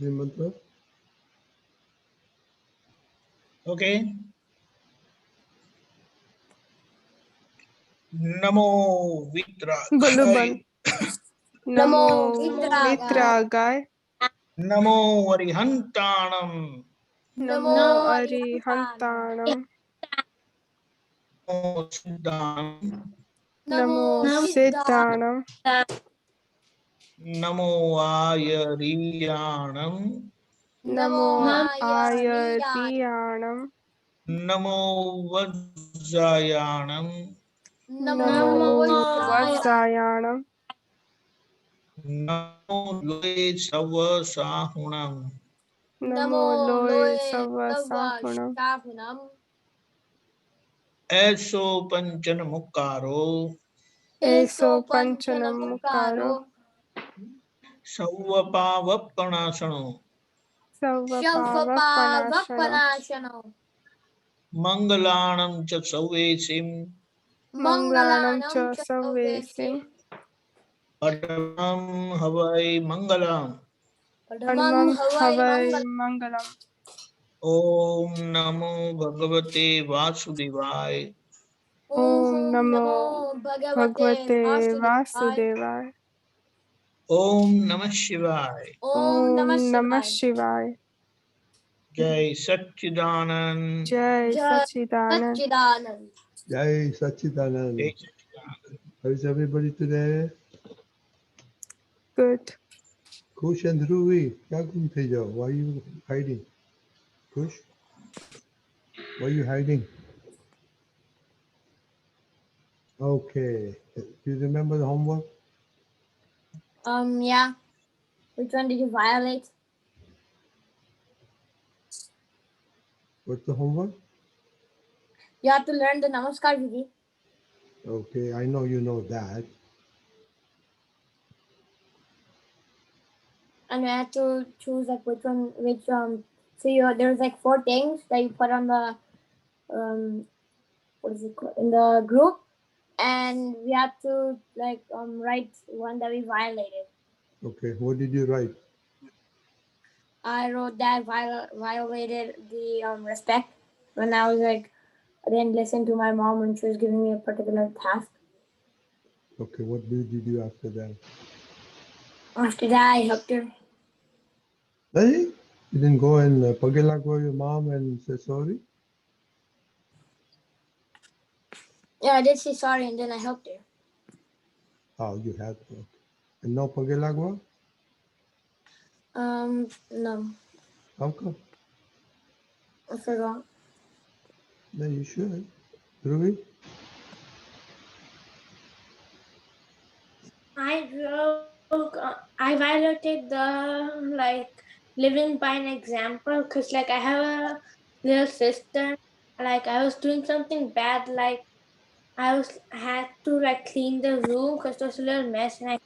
Gayatri Mantra. Okay. Namo Vitragai. Namo Vitragai. Namo Arihantanam. Namo Arihantanam. Namo Siddhanam. Namo Siddhanam. Namo Ayariyanam. Namo Ayariyanam. Namo Vajjayanam. Namo Vajjayanam. Namo Loe Savasahunam. Namo Loe Savasahunam. Eso Panchanamukaro. Eso Panchanamukaro. Savapavapanasano. Savapavapanasano. Mangalanam cha Savesim. Mangalanam cha Savesim. Padam Havai Mangalam. Padmam Havai Mangalam. Om Namo Bhagavate Vasudevaya. Om Namo Bhagavate Vasudevaya. Om Namah Shivaya. Om Namah Shivaya. Jai Satchidanand. Jai Satchidanand. Jai Sachidanand. Jai Satchidanand. How is everybody today? Good. Kush and Dhruvi, kya gum the jao? Why are you hiding? Kush, why are you hiding? Okay. Do you remember the homework? Yeah. Which one did you violate? What's the homework? You have to learn the Namaskar Vidhi. Okay, I know you know that. And you have to choose like which so there's like 4 things that you put on the what is it called in the group, and we have to like write one that we violated. Okay, what did you write? I wrote that violated the respect when I was like I didn't listen to my mom when she was giving me a particular task. Okay, what did you do after that? After that, I helped her. Hey, you didn't go and pagelagwa your mom and say sorry? Yeah, I did say sorry and then I helped her. Oh, you had to. Okay. And no pagelagwa? No, How come? I forgot. No, you should. Dhruvi? I violated the like living by an example because like I have a little sister. Like I was doing something bad, like I had to like clean the room because there was a little mess, and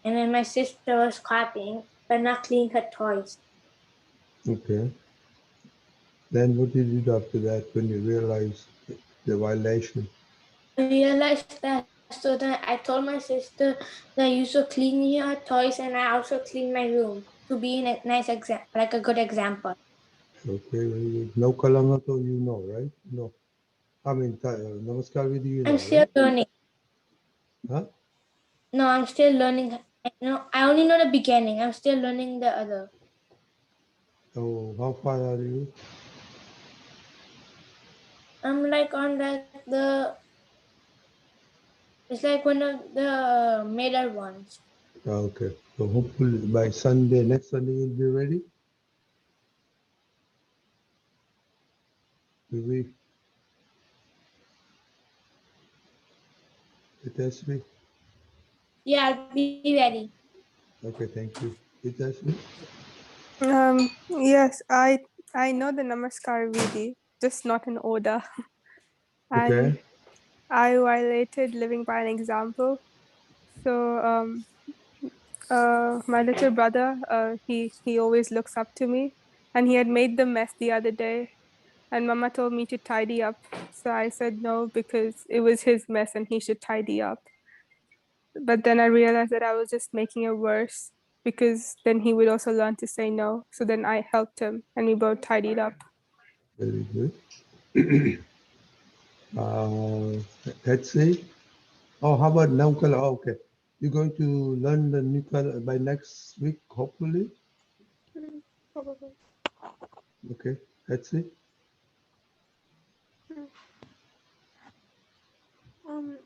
then my sister was copying but not cleaning her toys. Okay. Then what did you do after that when you realized the violation? I realized that, so then I told my sister that you should clean your toys and I also clean my room to be a nice example, like a good example. Okay, very good. No Kalangato, you know, right? No. I mean, Namaskar Vidhi, you know, I'm still right? learning. Huh? No, I'm still learning. I only know the beginning. I'm still learning the other. Oh, how far are you? I'm like on like it's like one of the middle ones. Okay. So hopefully by Sunday, next Sunday, you'll be ready? Will we? It has to be. Yeah, I'll be ready. Okay, thank you. It has to be. Yes, I know the Namaskar Vidhi, just not in order. And Okay. I violated living by an example. So my little brother, he always looks up to me, and he had made the mess the other day, and Mama told me to tidy up. So I said no because it was his mess and he should tidy up. But then I realized that I was just making it worse. because then he would also learn to say no. So then I helped him and we both tidied up. Very good. Let's see. Oh, how about now color? Oh, okay. You're going to learn the new color by next week, hopefully. Probably. Okay. Let's see.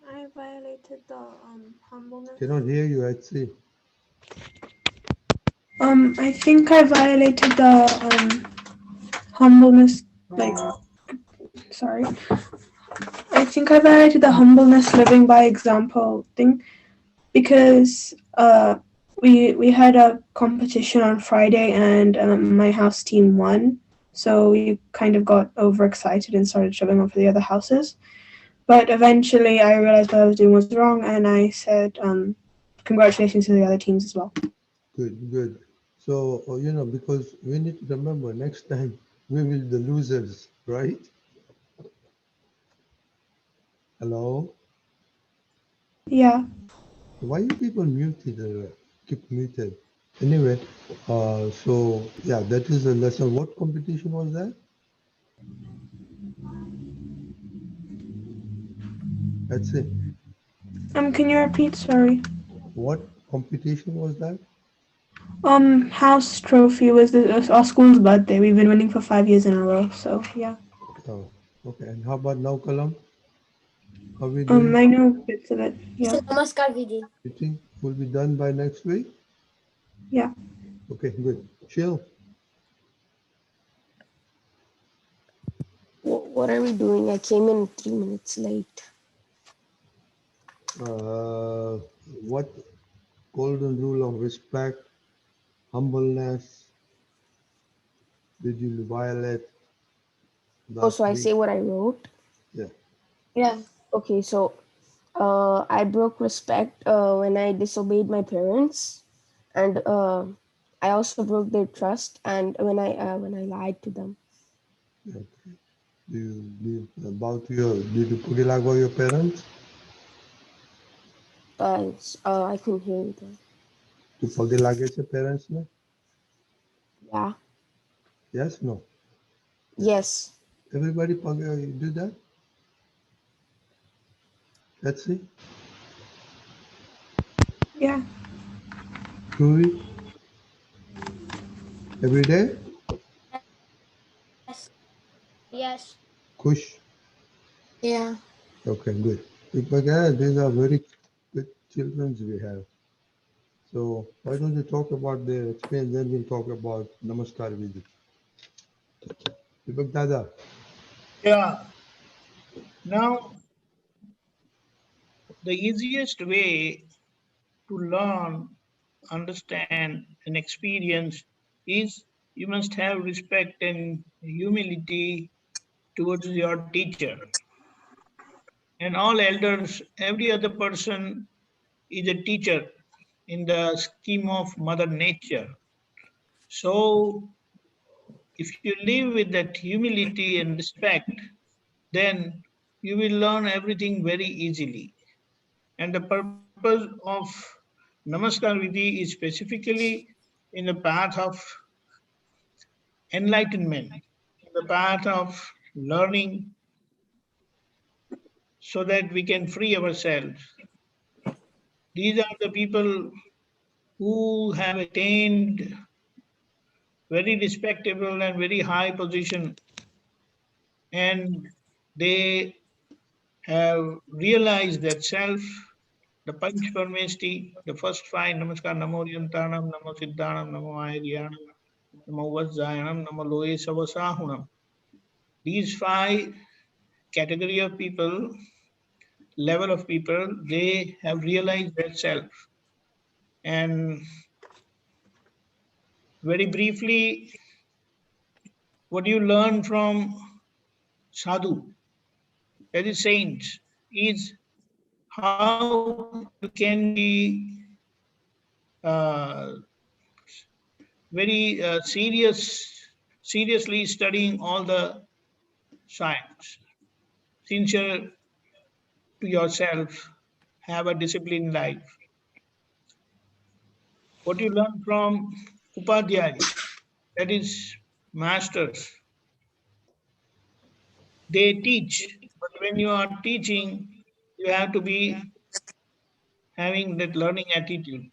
I violated the humbleness. Cannot hear you. Let's see. I think I violated the humbleness. Like, sorry. I think I violated the humbleness living by example thing because we had a competition on Friday and my house team won. So we kind of got overexcited and started showing off for the other houses. But eventually I realized what I was doing was wrong and I said congratulations to the other teams as well. Good, good. So, you know, because we need to remember next time we will be the losers, right? Hello? Yeah. Why you people muted or keep muted? Anyway, so yeah, that is a lesson. What competition was that? That's it. Can you repeat? Sorry. What competition was that? House trophy was our school's birthday. We've been winning for 5 years in a row. So yeah. Oh, okay. And how about now, Kalam? How we doing? I know bits of it. Yeah. Namaskar, Vidhi. You think will be done by next week? Yeah. Okay, good. Chill. What are we doing? I came in 3 minutes late. What golden rule of respect, humbleness did you violate Oh, last so I week? say what I wrote? Yeah. Yeah. Okay, so I broke respect when I disobeyed my parents, and I also broke their trust, and when I lied to them. Okay. Did you pugilagwa your parents? I couldn't hear you there. To pugilage your parents? No? Yeah. Yes, no. Yes. Everybody do that? Let's see. Yeah. Truly? Every day? Yes. Yes. Kush? Yeah. Okay, good. Because these are very good children we have. So why don't you talk about their experience, then we'll talk about Namaskar Vidhi. Deepak Dada. Yeah. Now, the easiest way to learn, understand, and experience is you must have respect and humility towards your teacher. And all elders, every other person is a teacher in the scheme of Mother Nature. So, if you live with that humility and respect, then you will learn everything very easily. And the purpose of Namaskar Vidhi is specifically in the path of enlightenment, in the path of learning, so that we can free ourselves. These are the people who have attained very respectable and very high position, and they have realized that self, the Panch Parmeshti, the first five, Namaskar, Namo Yantanam, Namo Siddhanam, Namo Ayaryanam, Namo Vajjayanam, Namo Loe Savasahunam. These five category of people, level of people, they have realized their self. And very briefly, what you learn from sadhu, that is saints, is how you can be uh, very seriously studying all the science, sincere to yourself, have a disciplined life. What you learn from Upadhyay, that is masters, they teach. But when you are teaching, you have to be having that learning attitude.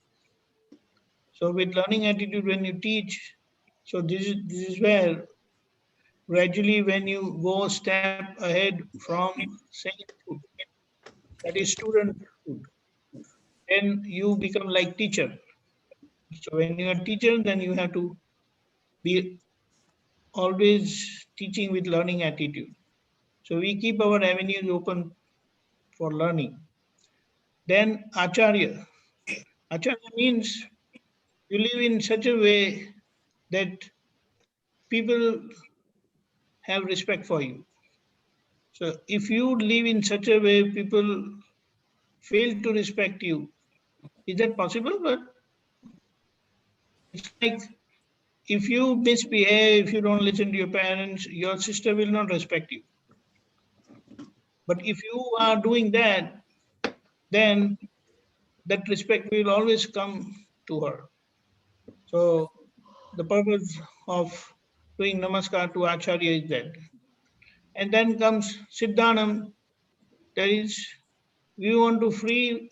So with learning attitude, when you teach, so this is where gradually when you go a step ahead from sainthood, that is studenthood, then you become like teacher. So when you are teacher, then you have to be always teaching with learning attitude. So we keep our avenues open for learning. Then Acharya. Acharya means you live in such a way that people have respect for you. So if you live in such a way, people fail to respect you. Is that possible? But it's like if you misbehave, if you don't listen to your parents, your sister will not respect you. But if you are doing that, then that respect will always come to her. So the purpose of doing namaskar to Acharya is that. And then comes Siddhanam, that is, we want to free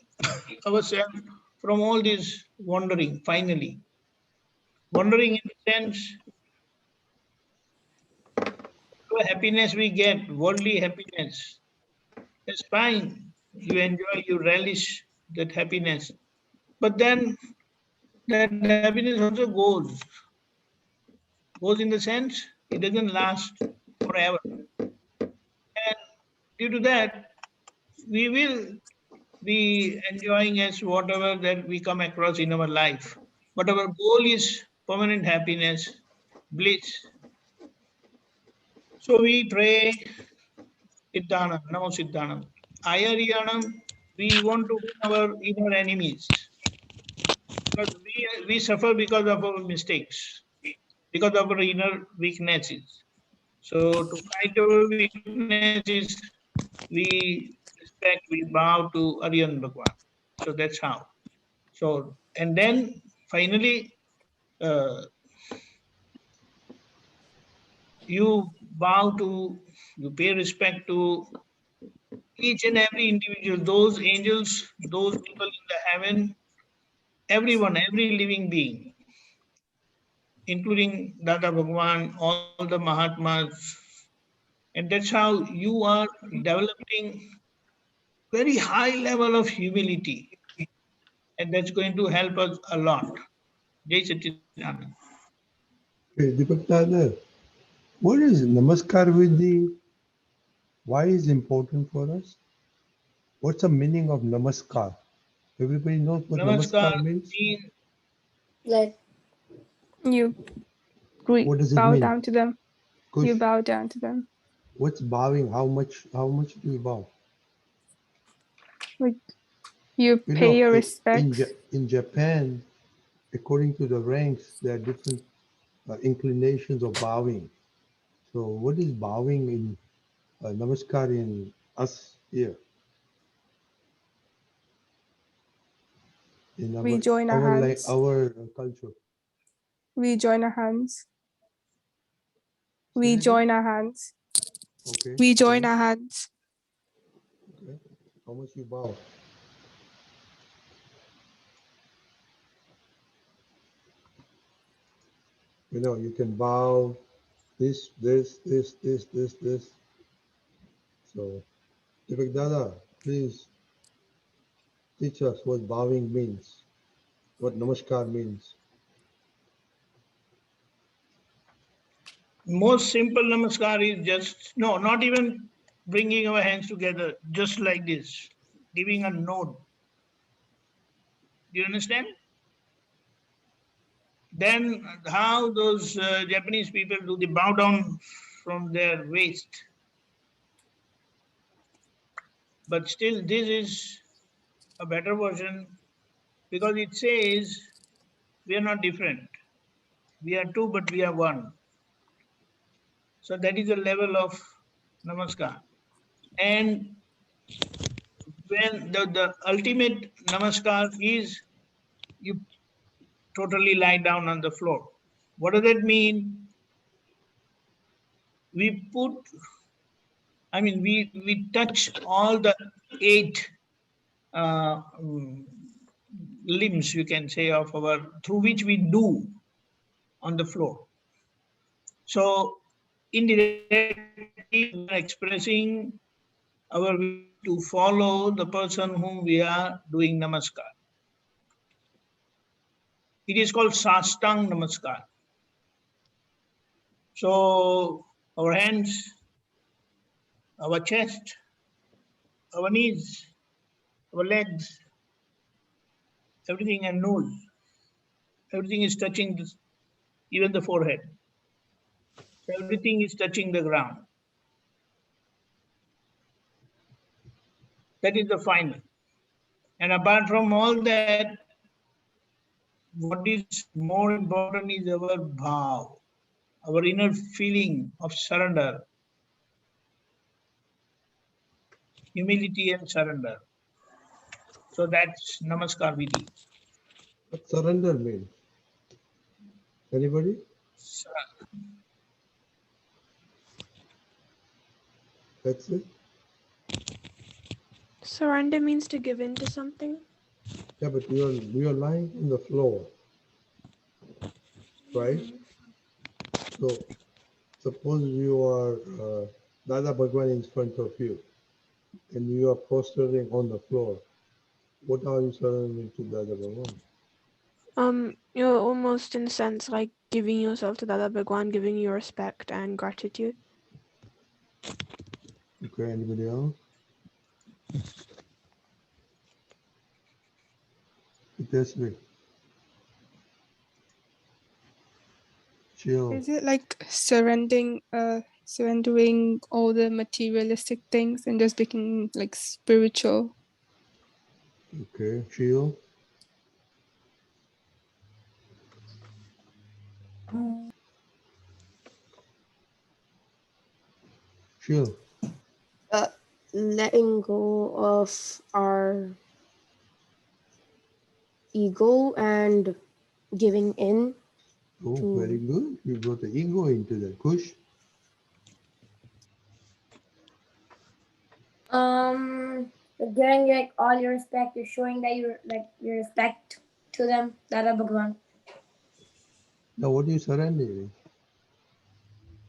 ourselves from all this wandering, finally. Wandering in the sense, the happiness we get, worldly happiness, that's fine. You enjoy, you relish that happiness. But then that happiness also goes in the sense it doesn't last forever. And due to that, we will be enjoying as whatever that we come across in our life. But our goal is permanent happiness, bliss. So we pray Siddhanam, Namo Siddhanam. Ayariyanam, we want to win our inner enemies. Because we suffer because of our mistakes, because of our inner weaknesses. So to fight our weaknesses, we respect, we bow to Aryan Bhagwan. So that's how. So, and then finally, you bow to, you pay respect to each and every individual, those angels, those people in the heaven, everyone, every living being, including Dada Bhagwan, all the Mahatmas. And that's how you are developing very high level of humility. And that's going to help us a lot. Jai Satchidanand. Okay, Deepak Dada, what is Namaskar Vidhi? Why is it important for us? What's the meaning of Namaskar? Everybody knows what Namaskar Namaskar means? means Like You What does it bow mean? down to them. You Kush, bow down to them. what's bowing? How much do you bow? Like you You pay know, your respects. in Japan, according to the ranks, there are different inclinations of bowing. So, what is bowing in Namaskar in us here? In We join our hands. our culture. We join our hands. Say We it again? join our hands. Okay. We join then, our hands. Okay. How much you bow? You know, you can bow this. So, Deepak Dada, please teach us what bowing means, what Namaskar means. most simple namaskar is just, no, not even bringing our hands together, just like this, giving a nod. Do you understand? Then how those Japanese people do, they bow down from their waist. But still, this is a better version because it says we are not different. We are two, but we are one. So that is the level of namaskar. And when the ultimate namaskar is you totally lie down on the floor. What does that mean? We touch all the 8 limbs, you can say, of our, through which we do on the floor. So indirectly we are expressing our wish to follow the person whom we are doing namaskar. It is called Sastang Namaskar. So our hands, our chest, our knees, our legs, everything, and nose, everything is touching this, even the forehead. So everything is touching the ground. That is the final. And apart from all that, what is more important is our bhav, our inner feeling of surrender, humility and surrender. So that's Namaskar Vidhi. What surrender means? Anybody? That's it? Surrender means to give in to something. Yeah, but you're lying on the floor, right? So suppose you are Dada Bhagwan in front of you and you are prostrating on the floor. What are you surrendering to Dada Bhagwan? You're almost in a sense like giving yourself to Dada Bhagwan, giving you respect and gratitude. Okay, anybody else? This way. Chill. Is it like surrendering all the materialistic things and just becoming like spiritual? Okay, chill. Chill. Letting go of our ego and giving in. Oh, very good. You brought the ego into that. Kush? Giving like all your respect, you're showing that you're like your respect to them, Dada Bhagwan. Now, what are you surrendering?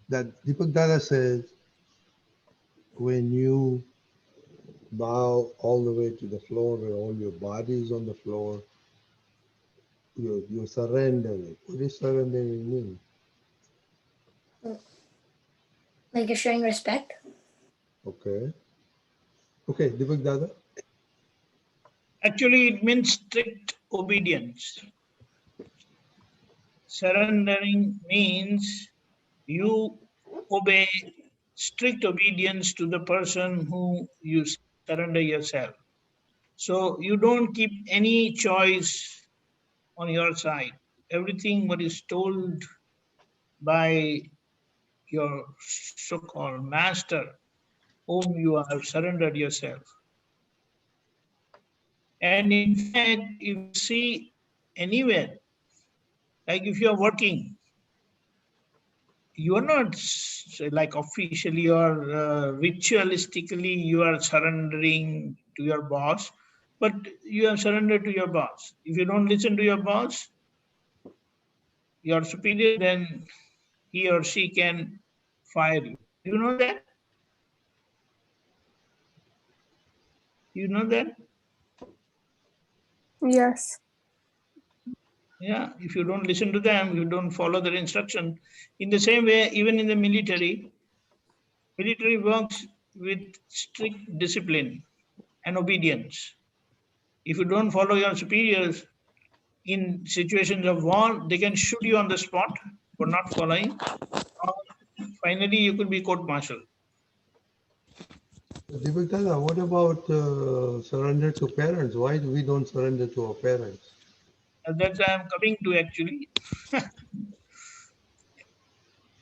That Deepak Dada says, when you bow all the way to the floor, where all your body is on the floor, you're surrendering. What does surrendering mean? Like you're showing respect. Okay. Okay, Deepak Dada? Actually, it means strict obedience. Surrendering means you obey, strict obedience to the person who you surrender yourself. So you don't keep any choice on your side. Everything what is told by your so-called master, whom you have surrendered yourself. And in fact, if you see anywhere, like if you are working, you are not like officially or ritualistically you are surrendering to your boss, but you have surrendered to your boss. If you don't listen to your boss, your superior, then he or she can fire you. You know that? You know that? Yes. Yeah, if you don't listen to them, you don't follow their instruction. In the same way, even in the military works with strict discipline and obedience. If you don't follow your superiors in situations of war, they can shoot you on the spot for not following. Or finally, you could be court-martialed. Deepak Dada, what about surrender to parents? Why do we don't surrender to our parents? That's what I'm coming to actually.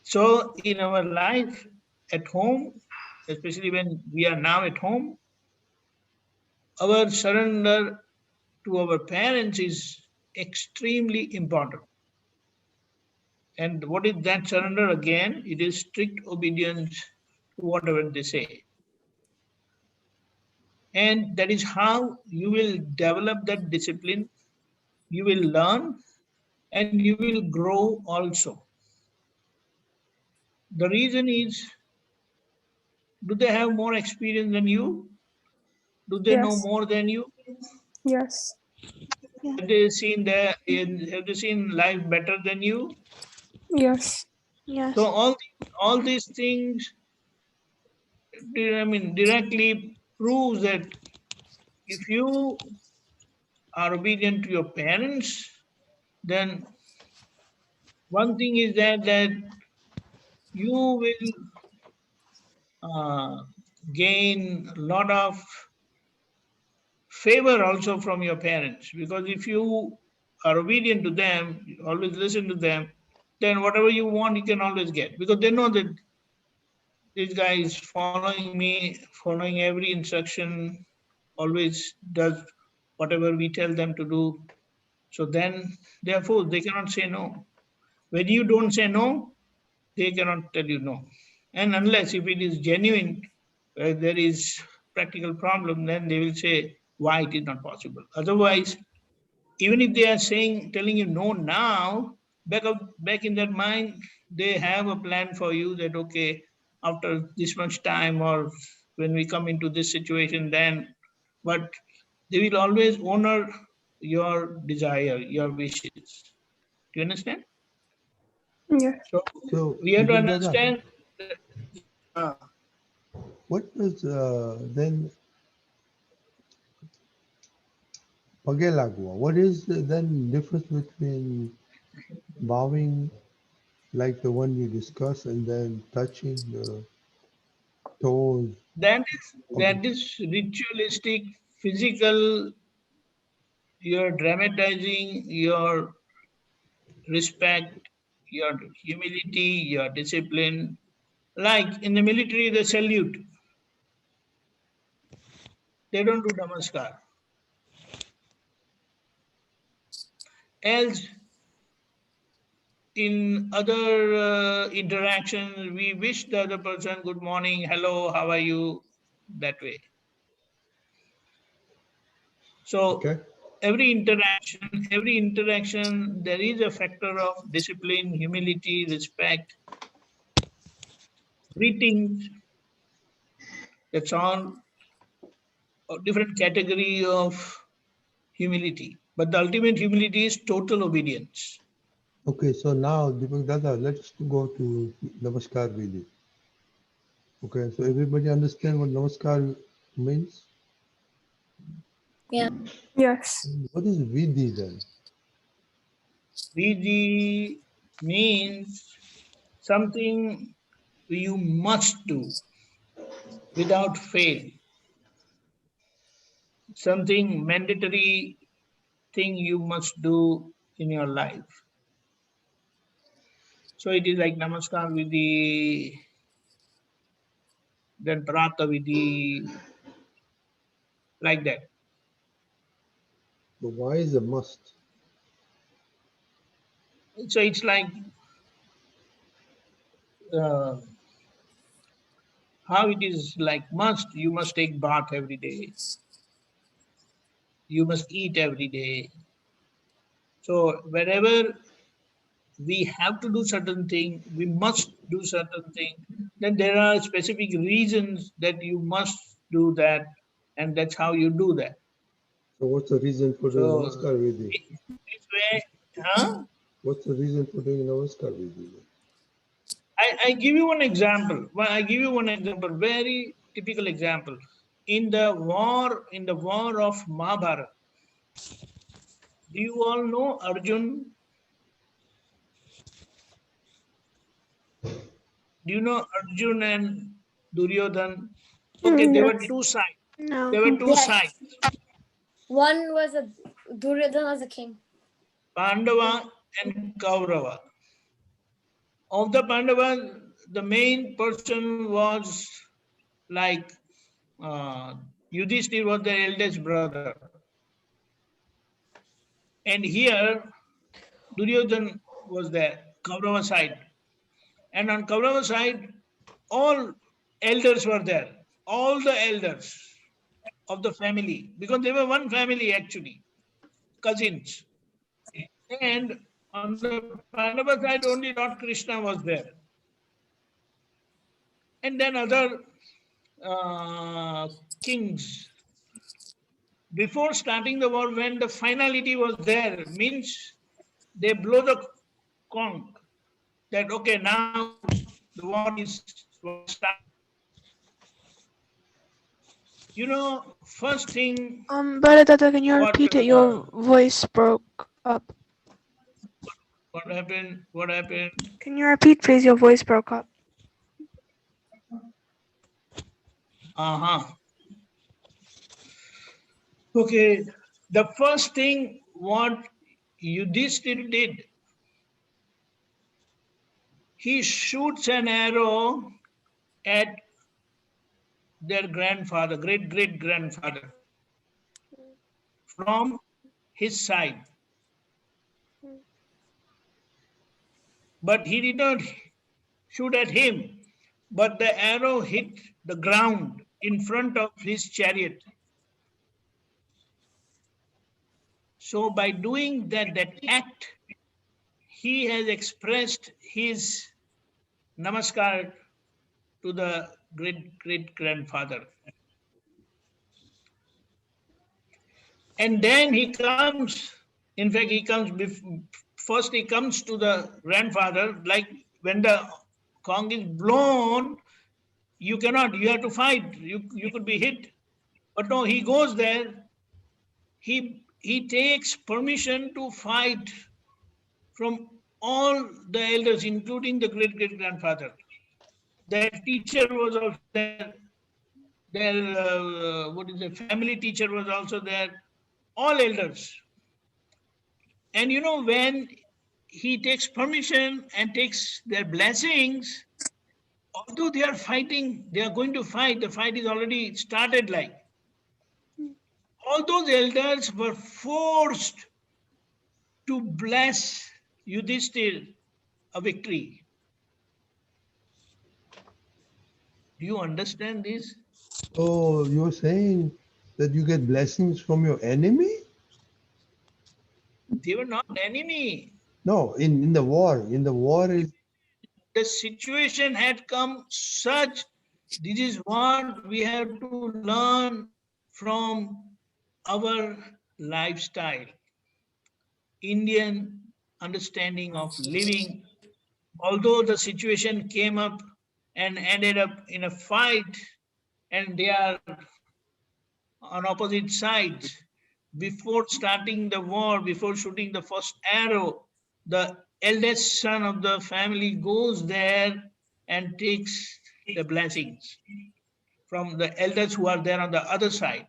So in our life at home, especially when we are now at home, our surrender to our parents is extremely important. And what is that surrender again? It is strict obedience to whatever they say. And that is how you will develop that discipline, you will learn, and you will grow also. The reason is, do they have more experience than you? Do they know Yes. more than you? Yes. Have they seen life better than you? Yes. Yes. So all these things, directly proves that if you are obedient to your parents, then one thing is that you will gain a lot of favor also from your parents, because if you are obedient to them, you always listen to them, then whatever you want you can always get, because they know that this guy is following me, following every instruction, always does whatever we tell them to do. So then therefore they cannot say no. When you don't say no, they cannot tell you no. And unless if it is genuine, there is practical problem, then they will say why it is not possible. Otherwise, even if they are telling you no now, back in their mind, they have a plan for you that, okay, after this much time or when we come into this situation, then, but they will always honor your desire, your wishes. Do you understand? Yes. So So, we have to Deepak Dada, understand. what was then Pagelagua? What is the then difference between bowing like the one you discussed and then touching the toes? That is ritualistic, physical. You're dramatizing your respect, your humility, your discipline. Like in the military, they salute. They don't do namaskar. Else, in other interactions, we wish the other person good morning, hello, how are you, that way. So Okay. every interaction, there is a factor of discipline, humility, respect, greetings. That's all a different category of humility. But the ultimate humility is total obedience. Okay, so now Deepak Dada, let's go to Namaskar Vidhi. Okay, so everybody understand what Namaskar means? Yeah. Yes. What is Vidhi then? Vidhi means something you must do without fail. Something mandatory thing you must do in your life. So it is like Namaskar Vidhi, then Prata Vidhi, like that. But why is a must? So it's like how it is like must, you must take bath every day. You must eat every day. So wherever we have to do certain thing, we must do certain thing, then there are specific reasons that you must do that, and that's how you do that. So what's the reason for doing So Namaskar Vidhi? this way, huh? What's the reason for doing Namaskar Vidhi? I give you one example. I give you one example, very typical example. In the war of Mahabharata, do you all know Arjun? Do you know Arjun and Duryodhan? Okay, there were Yes. two sides. No. There were two Yes. sides, One was a Duryodhana was a king. Pandava and Kaurava. Of the Pandavas, the main person was like Yudhishthir was the eldest brother. And here Duryodhana was there, Kaurava side. And on Kaurava side, all elders were there. All the elders of the family, because they were one family actually, cousins. And on the Pandava side, only Lord Krishna was there. And then other kings. Before starting the war, when the finality was there, means they blow the conch that okay, now the war is start. You know, first thing. Brother Dada, can you What, repeat it? Your voice broke up. What happened? What happened? Can you repeat, please? Your voice broke up. Okay, the first thing what Yudhishthira did, he shoots an arrow at their grandfather, great-great-grandfather, from his side. But he did not shoot at him, but the arrow hit the ground in front of his chariot. So by doing that act, he has expressed his Namaskar to the great-great-grandfather. And then he comes, in fact, first he comes to the grandfather, like when the conch is blown, you have to fight, you could be hit. But no, he goes there, he takes permission to fight from all the elders, including the great-great-grandfather. Their teacher was also there, their family teacher was also there, all elders. And you know, when he takes permission and takes their blessings, although they are fighting, they are going to fight, the fight is already started like. All those elders were forced to bless Yudhishthira a victory. Do you understand this? Oh, you're saying that you get blessings from your enemy? They were not enemy. No, in the war. In the war is the situation had come such, this is what we have to learn from our lifestyle, Indian understanding of living. Although the situation came up and ended up in a fight, and they are on opposite sides, before starting the war, before shooting the first arrow, the eldest son of the family goes there and takes the blessings from the elders who are there on the other side.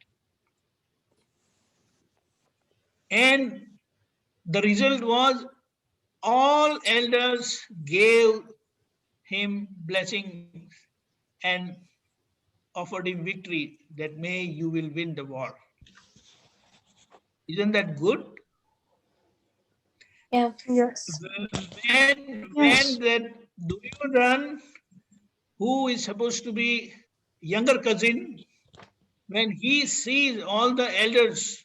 And the result was all elders gave him blessings and offered him victory, that may you will win the war. Isn't that good? Yeah. Yes. When that Duryodhana, who is supposed to be younger cousin, when he sees all the elders,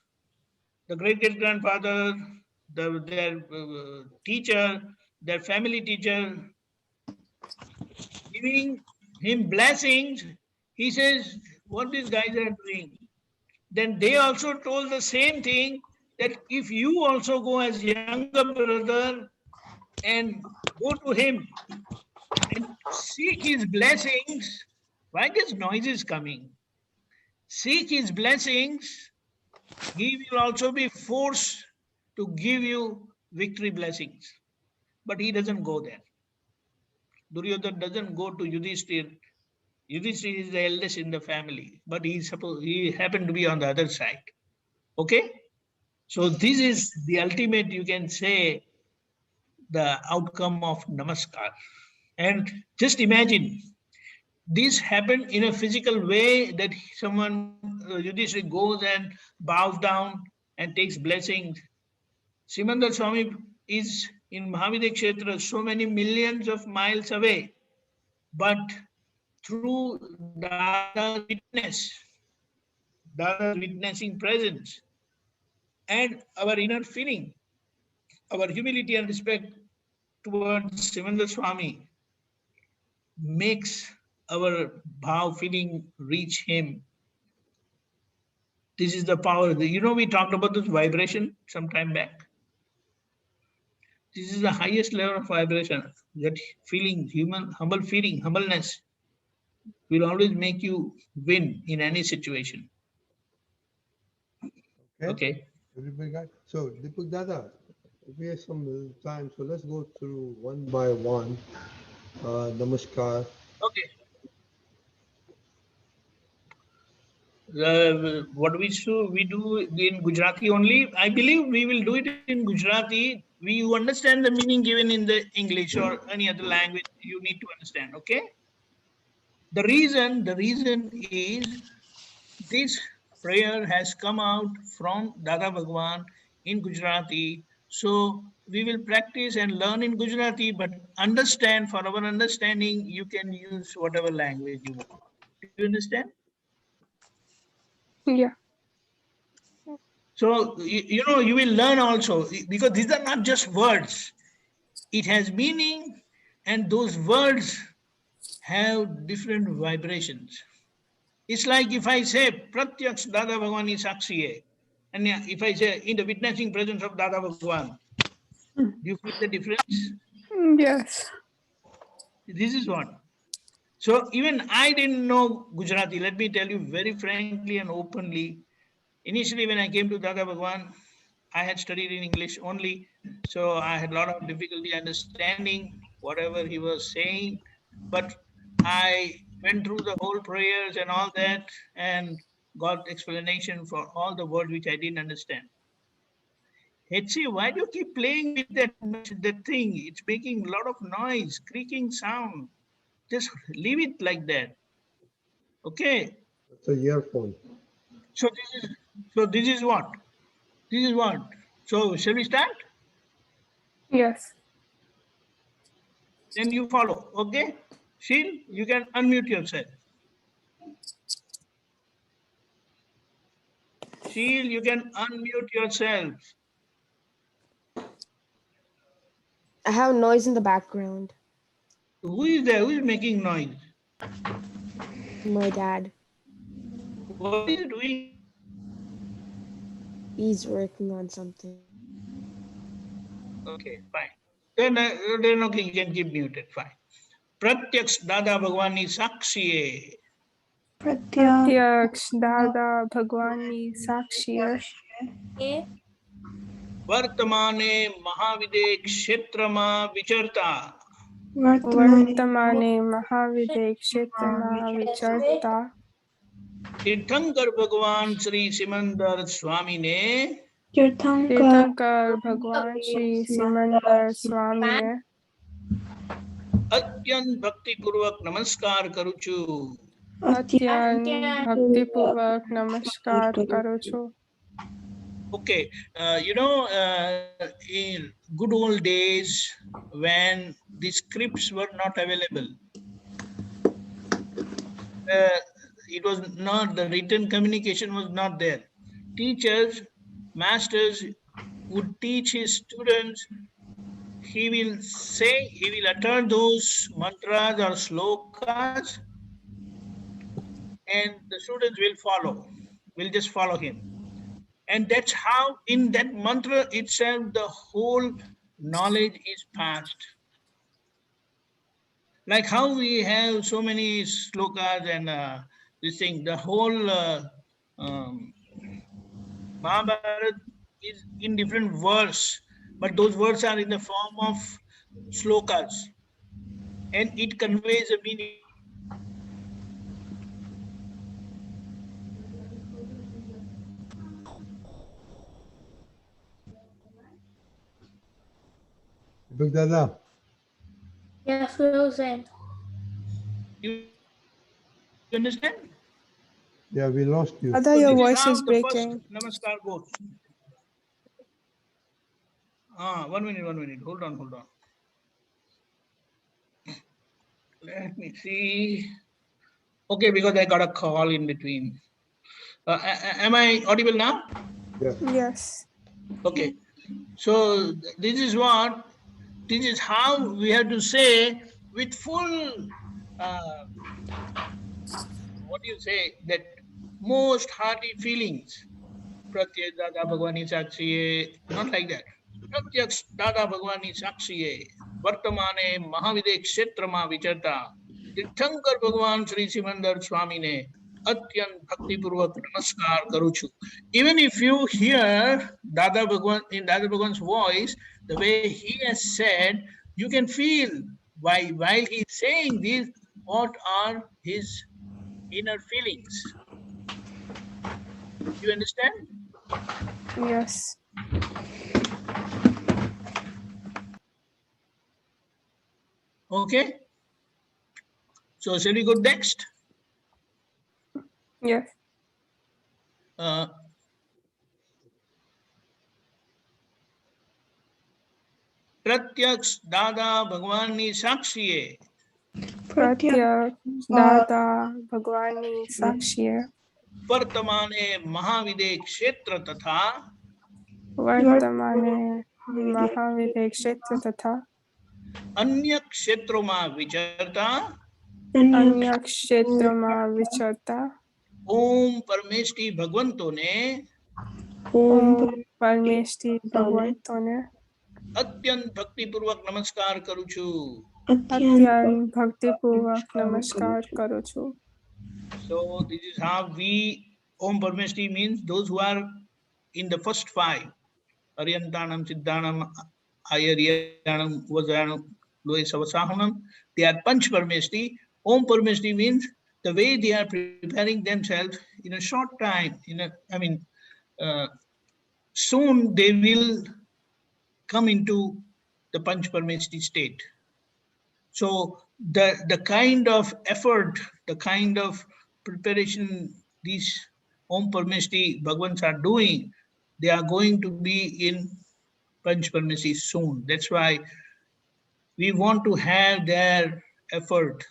the great-great-grandfather, their teacher, their family teacher, giving him blessings, he says, what these guys are doing? Then they also told the same thing, that if you also go as younger brother and go to him and seek his blessings, why this noise is coming? Seek his blessings, he will also be forced to give you victory blessings. But he doesn't go there. Duryodhana doesn't go to Yudhishthira. Yudhishthira is the eldest in the family, but he happened to be on the other side. Okay? So this is the ultimate, you can say, the outcome of Namaskar. And just imagine, this happened in a physical way, that someone, Yudhishthira, goes and bows down and takes blessings. Simandar Swami is in Mahavidya Kshetra so many millions of miles away, but through Dada's witness, Dada's witnessing presence, and our inner feeling, our humility and respect towards Simandar Swami makes our bhav feeling reach him. This is the power. You know, we talked about this vibration some time back. This is the highest level of vibration. That feeling, humble feeling, humbleness will always make you win in any situation. Okay. Everybody got so Deepak Dada, we have some time, so let's go through one by one. Namaskar. Okay. What we do in Gujarati only. I believe we will do it in Gujarati. We understand the meaning given in the English or any other language. You need to understand. Okay. The reason is this prayer has come out from Dada Bhagwan in Gujarati. So we will practice and learn in Gujarati, but understand, for our understanding, you can use whatever language you want. Do you understand? Yeah. So, you know, you will learn also, because these are not just words. It has meaning, and those words have different vibrations. It's like if I say, Pratyaksh Dada Bhagwan is Sakshiye, and if I say, in the witnessing presence of Dada Bhagwan, do you feel the difference? Yes. This is what. So even I didn't know Gujarati. Let me tell you very frankly and openly. Initially, when I came to Dada Bhagwan, I had studied in English only. So I had a lot of difficulty understanding whatever he was saying. But I went through the whole prayers and all that and got explanation for all the words which I didn't understand. HC, why do you keep playing with that thing? It's making a lot of noise, creaking sound. Just leave it like that. Okay. It's a earphone. So this is what? This is what? So shall we start? Yes. Then you follow. Okay. Sheel, you can unmute yourself. Sheel, you can unmute yourself. I have noise in the background. Who is there? Who is making noise? My dad. What is he doing? He's working on something. Okay, fine. Then okay, you can keep muted. Fine. Pratyaksh Dada Bhagwan is Sakshiye. Pratyaksh Dada Bhagwan Sakshiye. Vartamane Mahavidya Kshetrama Vicharta. Vartamane Mahavidya Kshetrama Vicharta. Tirthankar Bhagwan Sri Simandar Swami ne Tirthankar Bhagwan Shri Simandar Swami ne Atyant Bhakti Purvak Namaskar Karuchu. Atyant Bhakti Purvak Namaskar Karo chu. Okay, in good old days when the scripts were not available, it was not, the written communication was not there. Teachers, masters would teach his students. He will utter those mantras or slokas, and the students will just follow him. And that's how, in that mantra itself, the whole knowledge is passed. Like how we have so many slokas and this thing, the whole Mahabharata is in different verse, but those words are in the form of slokas, and it conveys a meaning. Deepak Dada. Yes, Wilson. You understand? Yeah, we lost you. Dada, So your this is voice how is the first breaking. Namaskar goes. 1 minute. Hold on. Let me see. Okay, because I got a call in between. Am I audible now? Yeah. Yes. Okay. So this is how we have to say with full, what do you say, that most hearty feelings. Pratyaks Dada Bhagwan Sakshiye, not like that. Pratyaks Dada Bhagwan Sakshiye, Vartamane Mahavide Kshetrama Vicharta, Tirthankar Bhagwan Sri Simandar Swami ne, Atyan Bhakti Purvak Namaskar Karuchu. Even if you hear Dada Bhagwan in Dada Bhagwan's voice, the way he has said, you can feel while he is saying this, what are his inner feelings. You understand? Yes. Okay. So shall we go next? Yes. प्रत्यक्ष दादा भगवान नी साक्षी है Pratyaks Dada Bhagwan Sakshi hai. वर्तमाने महाविदे क्षेत्र तथा Vartamane Mahavide Kshetra Tatha अन्य क्षेत्रों में विचरता Anya Kshetrama Vicharta ओम परमेष्टि भगवंतों ने Om Parmeshti Bhagwantone अत्यंत भक्ति पूर्वक नमस्कार करूँ छु. Atyan Bhakti Purvak Namaskar Karu chu. So this is how we, Om Parmeshti means those who are in the first five. Aryantanam, Siddhanam, Ayaryanam, Vajayanam, Loe Savasahunam. They are Panch Parmeshti. Om Parmeshti means the way they are preparing themselves in a short time, soon they will come into the Panch Parmeshti state. So the kind of effort, the kind of preparation these Om Parmeshti Bhagwans are doing, they are going to be in Panch Parmeshti soon. That's why we want to have their effort.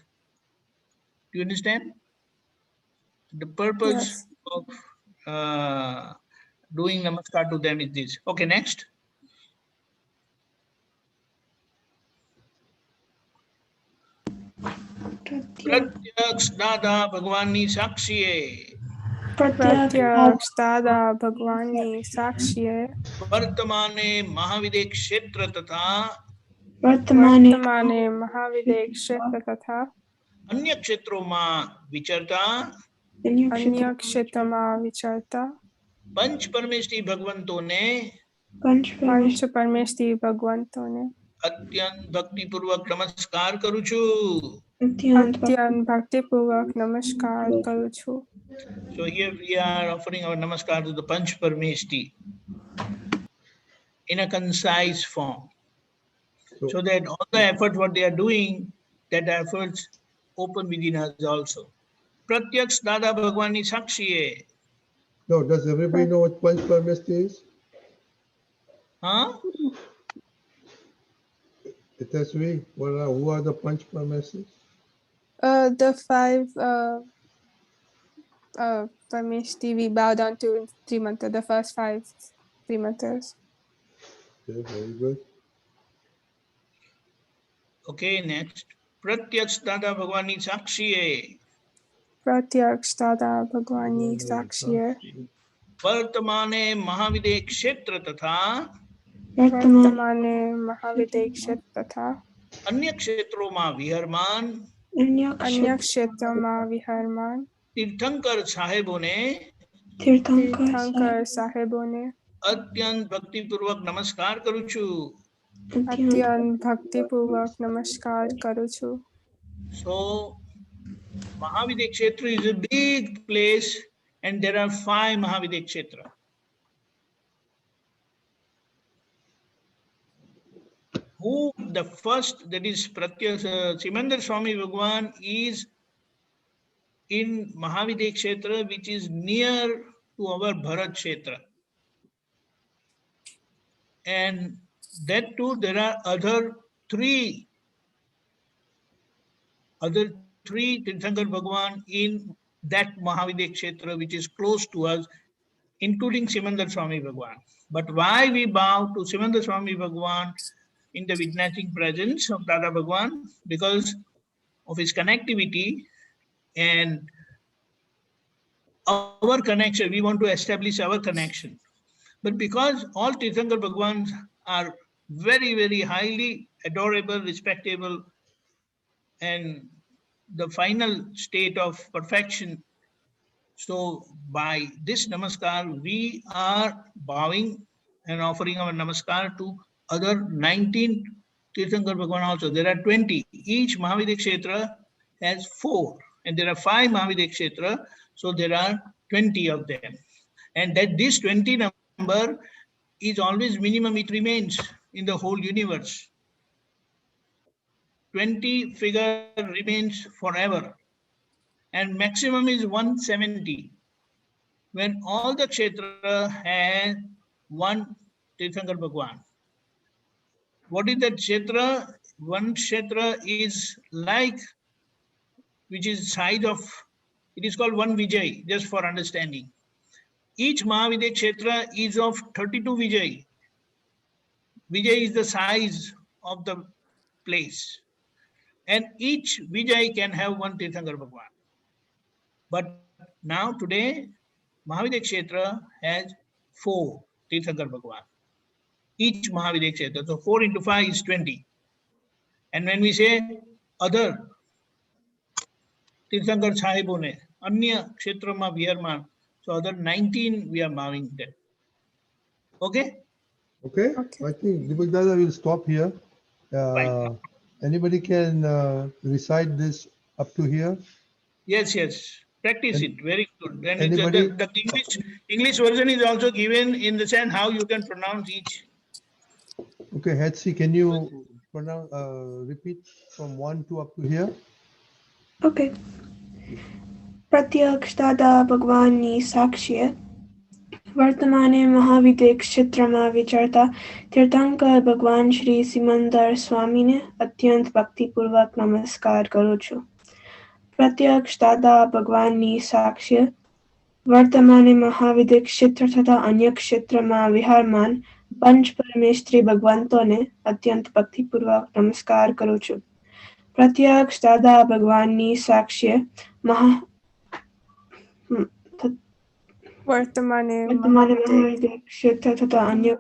Do you understand? The purpose Yes. of doing Namaskar to them is this. Okay, next. प्रत्यक्ष दादा भगवानी साक्षी है Pratyaks Dada Bhagwan Sakshi hai. वर्तमाने महाविदे क्षेत्र तथा Vartamane Mahavide Kshetra Tatha अन्य क्षेत्रों में विचरता Anya Kshetrama Vicharta पंच परमेष्टि भगवंतों ने Pancha Parmeshti Bhagwantone अत्यंत भक्ति पूर्वक नमस्कार करूँ छु. Atyan Bhakti Purvak Namaskar Karu chu. So here we are offering our namaskar to the Panch Parmeshti in a concise form, so that all the effort what they are doing, that efforts open within us also. Pratyaks Dada Bhagwani Sakshi hai. No, does everybody know what Panch Parmeshti is? Huh? Itasvi, who are the Panch Parmeshtis? The five Parmeshti we bow down to in three mantras, the first five three mantras. Okay, very good. Okay, next. Pratyaks Dada Bhagwani Sakshi hai. Pratyaks Dada Bhagwan Sakshi hai. वर्तमाने महाविदे क्षेत्र तथा Vartamane Mahavide Kshetra Tatha अन्य क्षेत्रों में विहरमान Anya Kshetrama Viharman तीर्थंकर साहेबों ने Tirthankar Sahibone अत्यंत भक्ति पूर्वक नमस्कार करूँ छु. Atyan Bhakti Purvak Namaskar Karu chu. So Mahavide Kshetra is a big place and there are 5 Mahavide Kshetra. Who the first, that is Pratyaks, Simandar Swami Bhagwan is in Mahavide Kshetra, which is near to our Bharat Kshetra. And That too, there are other three Tirthankar Bhagwan in that Mahavidya Kshetra, which is close to us, including Simandar Swami Bhagwan. But why we bow to Simandar Swami Bhagwan in the witnessing presence of Dada Bhagwan? Because of his connectivity and our connection. We want to establish our connection. But because all Tirthankar Bhagwans are very, very highly adorable, respectable, and the final state of perfection. So by this Namaskar, we are bowing and offering our Namaskar to other 19 Tirthankar Bhagwan also. There are 20. Each Mahavidya Kshetra has 4. And there are 5 Mahavidya Kshetra. So there are 20 of them. And that this 20 number is always minimum. It remains in the whole universe. 20 figure remains forever. And maximum is 170. When all the Kshetra has one Tirthankar Bhagwan. What is that Kshetra? One Kshetra is like, which is size of, it is called one Vijay, just for understanding. Each Mahavidya Kshetra is of 32 Vijay. Vijay is the size of the place. And each Vijay can have one Tirthankar Bhagwan. But now today, Mahavidya Kshetra has 4 Tirthankar Bhagwan. Each Mahavidya Kshetra. So 4 into 5 is 20. And when we say other Tirthankar Sahibone, Anya Kshetrama Viharman, so other 19 we are bowing them. Okay? Okay? Okay. I think Deepak Dada will stop here. Fine. Anybody can recite this up to here? Yes, yes. Practice And it. Very good. And anybody? the English version is also given in the sense how you can pronounce each. Okay, Hetsi, can you pronounce, repeat from 1 to up to here? Okay. प्रत्यक्ष दादा भगवाननी साक्ष्य वर्तमाने महाविद्य क्षेत्रमा विचरता तीर्थंकर भगवान श्री सिमंदर स्वामीने અત્યંત ભક્તિપૂર્વક નમસ્કાર કરું છું. પ્રત્યક્ષ દાદા ભગવાનની સાક્ષ્ય વર્તમાને મહાવિદ્ય ક્ષેત્ર તથા અન્ય ક્ષેત્રમાં વિહારમાન પંચ પરમેશ્વરી ભગવંતોને અત્યંત ભક્તિપૂર્વક નમસ્કાર કરું છું. પ્રત્યક્ષ દાદા ભગવાનની સાક્ષ્ય Vartamane વર્તમાને Mahavidya. મહાવિદ્ય ક્ષેત્ર તથા અન્ય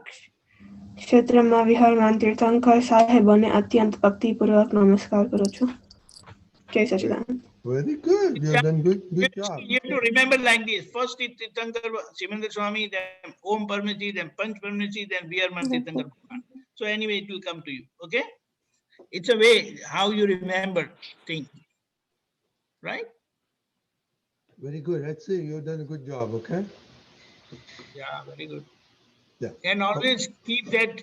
ક્ષેત્રમાં વિહારમાન તીર્થંકર સાહેબોને અત્યંત ભક્તિપૂર્વક નમસ્કાર કરું છું. જય સચિદાનંદ. Very good. You have done good job. You have to remember like this. First is Tirthankar Simandar Swami, then Om Parmati, then Panch Parmati, then Viharman Tirthankar Bhagwan. So anyway, it will come to you. Okay? It's a way how you remember things. Right? Very good. Hetsi, you have done a good job. Okay? Yeah, very good. Yeah. And always keep that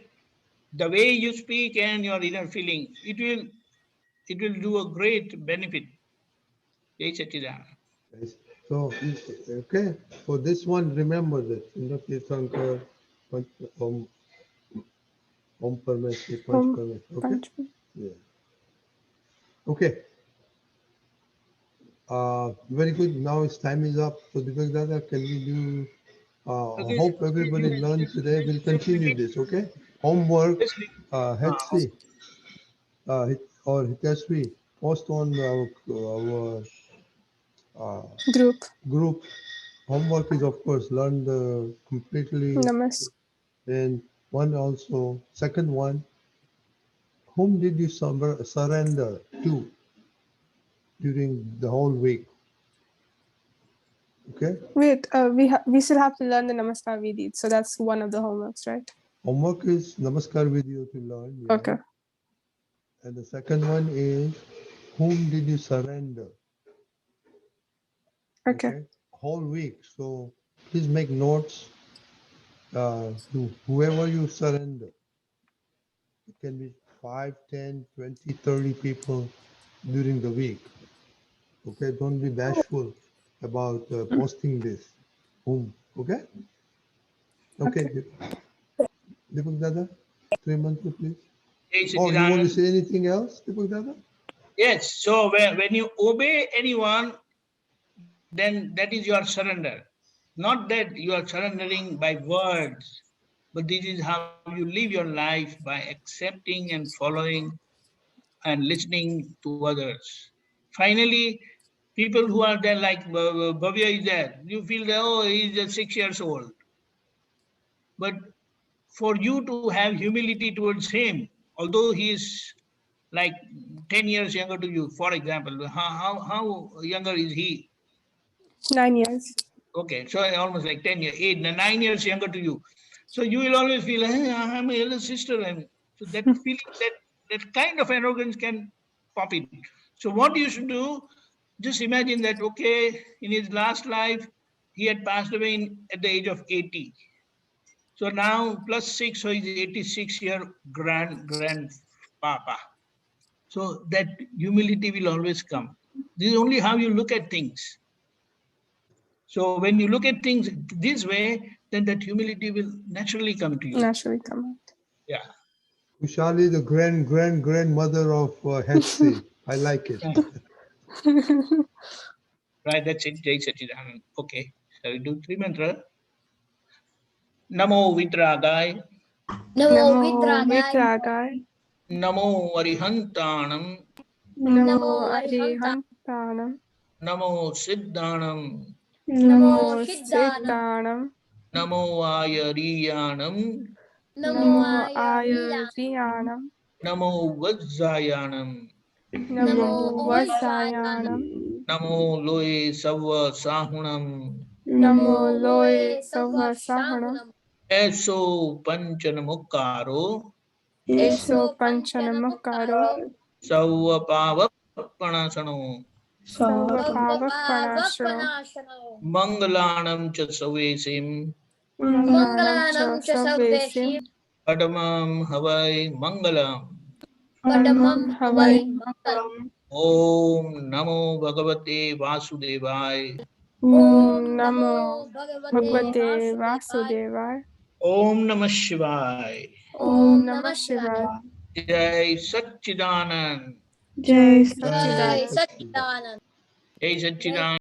the way you speak and your inner feeling. It will do a great benefit. Jai Sachidanand. Nice. So, okay, for this one, remember that. Tirthankar, Om Parmeshwar, Panch Om Parmeshwar. Okay? Panch. Yeah. Okay. Very good. Now its time is up. So, Deepak Dada, can we do? I hope everybody learned today. We'll continue this. Okay. Homework. Hetsi or Hitesri, post on our group. Homework is, of course, learn the completely. Namaskar. And one also, second one, whom did you surrender to during the whole week? Okay. Wait, we still have to learn the Namaskar Vidhi. So that's one of the homeworks, right? Homework is Namaskar video to learn. Yeah. Okay. And the second one is, whom did you surrender? Okay. Whole week. So please make notes to whoever you surrender. It can be 5, 10, 20, 30 people during the week. Okay, don't be bashful about posting this. Okay? Okay. Deepak Dada? Three mantra, please. Jai Oh, you want to Satchidanand. say anything else, Deepak Dada? Yes, so when you obey anyone, then that is your surrender. Not that you are surrendering by words, but this is how you live your life, by accepting and following and listening to others. Finally, people who are there, like Bhavya is there, you feel that, oh, he is just 6 years old. But for you to have humility towards him, although he is like 10 years younger to you, for example, how younger is he? 9 years. Okay, so almost like 10 years, 9 years younger to you. So you will always feel, hey, I'm my elder sister. And so that feeling, that kind of arrogance can pop in. So what you should do, just imagine that, okay, in his last life, he had passed away at the age of 80. So now plus 6, so he's 86-year grandpapa. So that humility will always come. This is only how you look at things. So when you look at things this way, then that humility will naturally come to you. Naturally come out. Yeah. Kushali, the grandmother of Hetsi. I like it. Right, that's it. Jai Satchidanand. Okay. Shall we do 3 mantra? Namo Vitragai. Namo Namo Vitragai. Vitragai. Namo Arihantanam. Namo Arihantanam. Namo Siddhanam. Namo Siddhanam. Namo Ayariyanam. Namo Ayariyanam. Namo Vajjayanam. Namo Vasayanam. Namo Loe Sava Sahunam. Namo Loe Savasahanam. Eso Panchanamukaro. Eso Panchanamukaro. Sava Pavapanasano. Sarvapavappanashano. Mangalanam cha Savesim. Mangalanam cha Sarvesim. Padamam Havai Mangalam. Padamam Havai Mangalam. Om Namo Bhagavate Vasudevaya. Om Namo Bhagavate Vasudevaya. Om Namah Shivaya. Om Namah Shivaya. Jai Satchidanand. Jai Jai Satchidanand. Satchidanand. Jai Satchidanand.